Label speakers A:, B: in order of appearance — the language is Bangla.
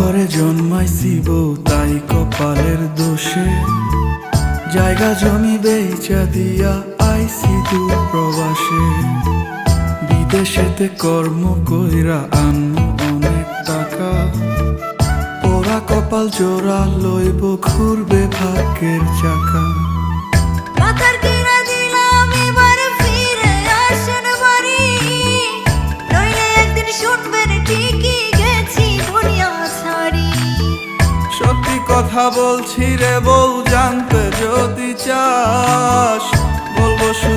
A: ঘরে জন্মাইছি বউ তাই কপালের দোষে জায়গা জমি বেচা দিয়া আইছি দূর প্রবাসে। বিদেশেতে কর্ম কইরা আনমু অনেক টাকা, পোড়া কপাল জোড়া লইব ঘুরবে ভাগ্যের চাকা। সত্যি কথা বলছি রে বউ, জানতে যদি চাস বলবো শুধু